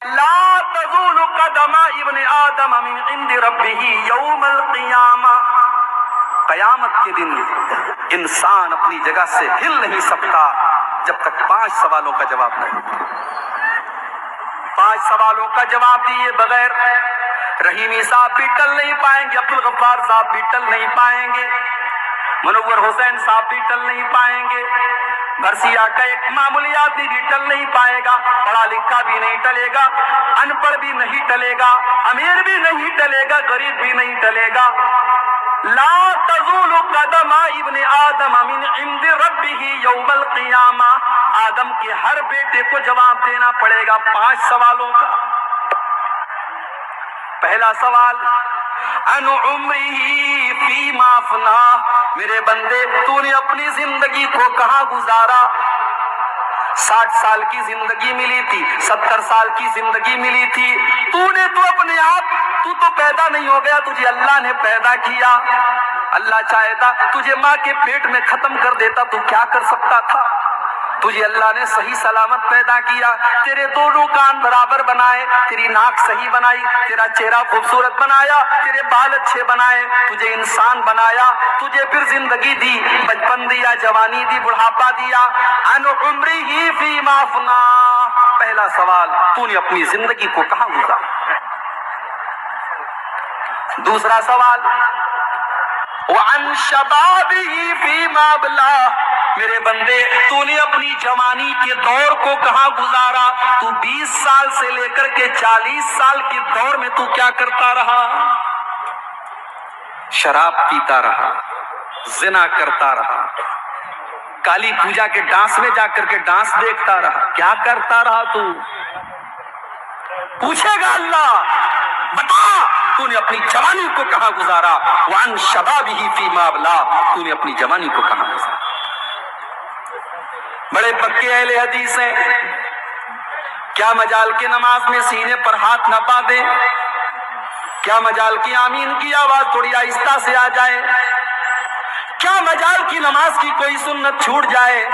لا تزول قدم ابن آدم من عند ربه یوم القیامہ، قیامت کے دن انسان اپنی جگہ سے ہل نہیں سکتا جب تک 5 سوالوں کا جواب نہیں۔ 5 سوالوں کا جواب دیے بغیر رحیمی صاحب بھی ٹل نہیں پائیں گے، عبدالغفار صاحب بھی ٹل نہیں پائیں گے، منور حسین صاحب بھی ٹل نہیں پائیں گے، بھرسیا کا ایک معمولی آدمی بھی ٹل نہیں پائے گا، پڑھا لکھا بھی نہیں ٹلے گا، ان پڑھ بھی نہیں ٹلے گا، امیر بھی نہیں ٹلے گا، غریب بھی نہیں ٹلے گا۔ لا تزول قدم ابن آدم من عند ربه یوم القیامہ، آدم کے ہر بیٹے کو جواب دینا پڑے گا 5 سوالوں کا۔ پہلا سوال، ان عمره فیما افناہ، میرے بندے تو نے اپنی زندگی کو کہاں گزارا؟ 60 سال کی زندگی ملی تھی، 70 سال کی زندگی ملی تھی، تو نے تو اپنے آپ، تو تو پیدا نہیں ہو گیا، تجھے اللہ نے پیدا کیا۔ اللہ چاہتا تجھے ماں کے پیٹ میں ختم کر دیتا، تو کیا کر سکتا تھا؟ تجھے اللہ نے صحیح سلامت پیدا کیا، تیرے دونوں کان برابر بنائے، تیری ناک صحیح بنائی، تیرا چہرہ خوبصورت بنایا، تیرے بال اچھے بنائے، تجھے انسان بنایا، تجھے پھر زندگی دی، بچپن دیا، جوانی دی، بڑھاپا دیا۔ ان عمرہ فیما افناہ، پہلا سوال، تو نے اپنی زندگی کو کہاں گزارا؟ دوسرا سوال، وعن شبابہ فیما ابلاہ، میرے بندے تو نے اپنی جوانی کے دور کو کہاں گزارا؟ تو 20 سال سے لے کر کے 40 سال کے دور میں تو کیا کرتا رہا؟ شراب پیتا رہا، زنا کرتا رہا، کالی پوجا کے ڈانس میں جا کر کے ڈانس دیکھتا رہا، کیا کرتا رہا تو؟ پوچھے گا اللہ، بتا تو نے اپنی جوانی کو کہاں گزارا؟ وعن شبابہ فیما ابلاہ، تو نے اپنی جوانی کو کہاں گزارا؟ بڑے پکے اہل حدیث ہیں، کیا مجال کے نماز میں سینے پر ہاتھ نہ باندھے؟ کیا مجال کی آمین کی آواز تھوڑی آہستہ سے آ جائے؟ کیا مجال کی نماز کی کوئی سنت چھوٹ جائے؟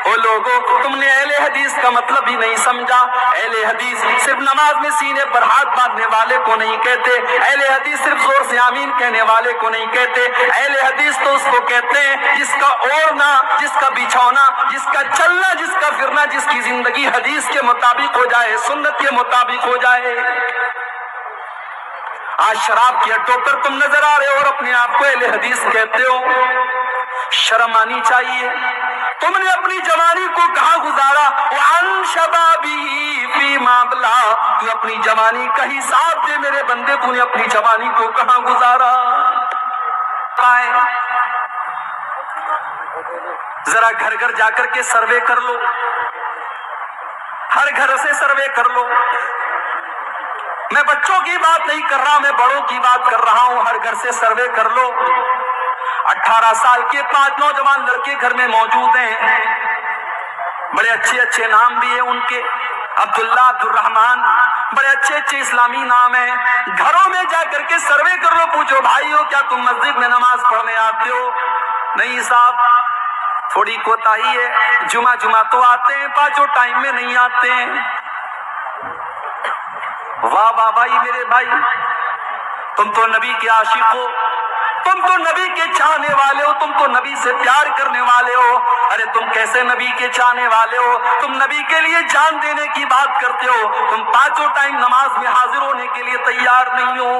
او لوگوں، تم نے اہل حدیث کا مطلب ہی نہیں سمجھا۔ اہل حدیث صرف نماز میں سینے پر ہاتھ باندھنے والے کو نہیں کہتے، اہل حدیث صرف زور سے آمین کہنے والے کو نہیں کہتے، اہل حدیث تو اس کو کہتے ہیں جس کا اوڑھنا، جس کا بچھونا، جس کا چلنا، جس کا پھرنا، جس کی زندگی حدیث کے مطابق ہو جائے، سنت کے مطابق ہو جائے۔ آج شراب کے اڈوں پر تم نظر آ رہے ہو اور اپنے آپ کو اہل حدیث کہتے ہو، شرم آنی چاہیے۔ تم نے اپنی جوانی کو کہاں گزارا؟ وعن شبابہ فیما ابلاہ، تو اپنی جوانی کا حساب دے میرے بندے، تو نے اپنی جوانی کو کہاں گزارا؟ ذرا گھر گھر جا کر کے سروے کر لو، ہر گھر سے سروے کر لو۔ میں بچوں کی بات نہیں کر رہا، میں بڑوں کی بات کر رہا ہوں، ہر گھر سے سروے کر لو۔ 18 سال کے 5 نوجوان لڑکے گھر میں موجود ہیں، بڑے اچھے اچھے نام بھی ہیں ان کے، عبداللہ، عبدالرحمان، بڑے اچھے اچھے اسلامی نام ہیں۔ گھروں میں جا کر کے سروے کر لو، پوچھو بھائیو کیا تم مسجد میں نماز پڑھنے آتے ہو؟ نہیں صاحب، تھوڑی کوتاہی ہے، جمعہ تو آتے ہیں، 5 ٹائم میں نہیں آتے ہیں۔ واہ واہ بھائی، میرے بھائی، تم تو نبی کے عاشق ہو، تم تو نبی کے چاہنے والے ہو، تم تو نبی سے پیار کرنے والے ہو۔ ارے تم کیسے نبی کے چاہنے والے ہو؟ تم نبی کے لیے جان دینے کی بات کرتے ہو، تم 5 ٹائم نماز میں حاضر ہونے کے لیے تیار نہیں ہو۔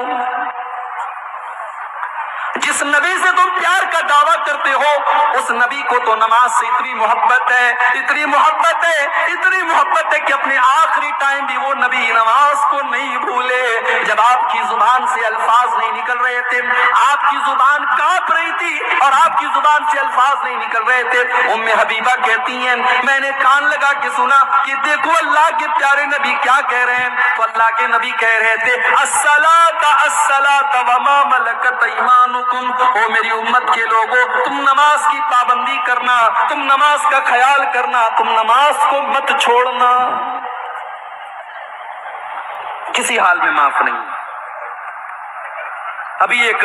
جس نبی سے تم پیار کا دعویٰ کرتے ہو، اس نبی کو تو نماز سے اتنی محبت ہے، اتنی محبت ہے، اتنی محبت ہے کہ اپنے آخری ٹائم بھی وہ نبی نماز کو نہیں بھولے۔ جب آپ کی زبان سے الفاظ نہیں نکل رہے تھے، آپ کی زبان کانپ رہی تھی اور آپ کی زبان سے الفاظ نہیں نکل رہے تھے، ام حبیبہ کہتی ہیں میں نے کان لگا کے سنا کہ دیکھو اللہ کے پیارے نبی کیا کہہ رہے ہیں۔ تو اللہ کے نبی کہہ رہے تھے الصلاۃ الصلاۃ وما ملکت ایمانکم، او میری امت کے لوگوں، تم نماز کی پابندی کرنا، تم نماز کا خیال کرنا، تم نماز کو مت چھوڑنا، کسی حال میں معاف نہیں۔ ابھی ایک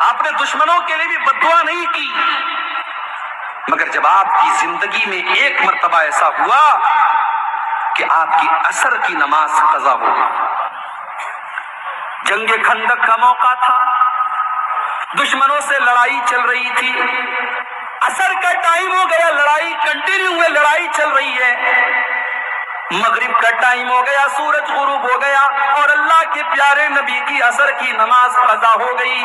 آپ نے دشمنوں کے لیے بھی بددعا نہیں کی، مگر جب آپ کی زندگی میں ایک مرتبہ ایسا ہوا کہ آپ کی عصر کی نماز قضا ہو گئی، جنگ خندق کا موقع تھا، دشمنوں سے لڑائی چل رہی تھی، عصر کا ٹائم ہو گیا، لڑائی کنٹینیو ہے، لڑائی چل رہی ہے، مغرب کا ٹائم ہو گیا، سورج غروب ہو گیا اور اللہ کے پیارے نبی کی عصر کی نماز قضا ہو گئی۔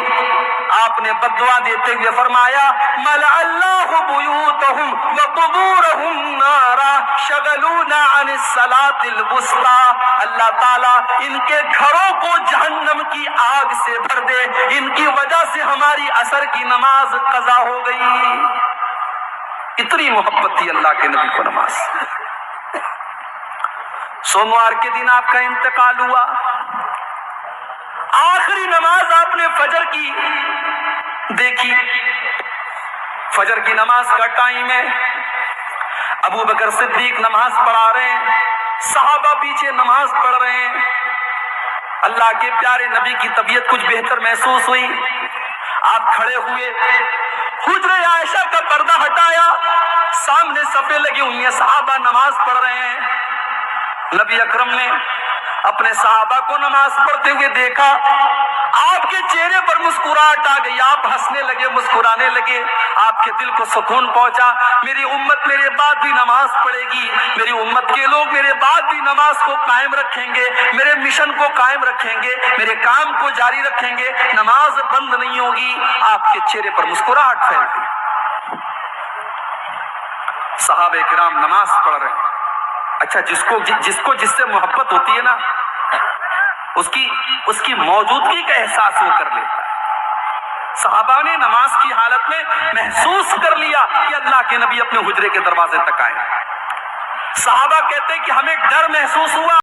آپ نے بددعا دیتے ہوئے فرمایا ملأ اللہ بیوتہم وقبورہم نارا شغلونا عن الصلاۃ الوسطی، اللہ تعالیٰ ان کے گھروں کو جہنم کی آگ سے بھر دے، ان کی وجہ سے ہماری عصر کی نماز قضا ہو گئی۔ اتنی محبت تھی اللہ کے نبی کو نماز۔ سوموار کے دن آپ کا انتقال ہوا، آخری نماز آپ نے فجر کی دیکھی، فجر کی نماز کا ٹائم ہے، ابو بکر صدیق نماز پڑھا رہے ہیں، صحابہ پیچھے نماز پڑھ رہے ہیں، اللہ کے پیارے نبی کی طبیعت کچھ بہتر محسوس ہوئی، آپ کھڑے ہوئے، حجرہ عائشہ کا پردہ ہٹایا، سامنے صفیں لگی ہوئی ہیں، صحابہ نماز پڑھ رہے ہیں، نبی اکرم نے اپنے صحابہ کو نماز پڑھتے ہوئے دیکھا، آپ کے چہرے پر مسکراہٹ آ گئی، آپ ہنسنے لگے، مسکرانے لگے، آپ کے دل کو سکون پہنچا، میری امت میرے بعد بھی نماز پڑھے گی، میری امت کے لوگ میرے بعد بھی نماز کو قائم رکھیں گے، میرے مشن کو قائم رکھیں گے، میرے کام کو جاری رکھیں گے، نماز بند نہیں ہوگی۔ آپ کے چہرے پر مسکراہٹ پھیل گئی۔ صحابہ کرام نماز پڑھ رہے ہیں، اچھا جس سے محبت ہوتی ہے نا، اس کی موجودگی کا احساس وہ کر لیتا ہے۔ صحابہ نے نماز کی حالت میں محسوس کر لیا کہ اللہ کے نبی اپنے حجرے کے دروازے تک آئے۔ صحابہ کہتے ہیں کہ ہمیں ڈر محسوس ہوا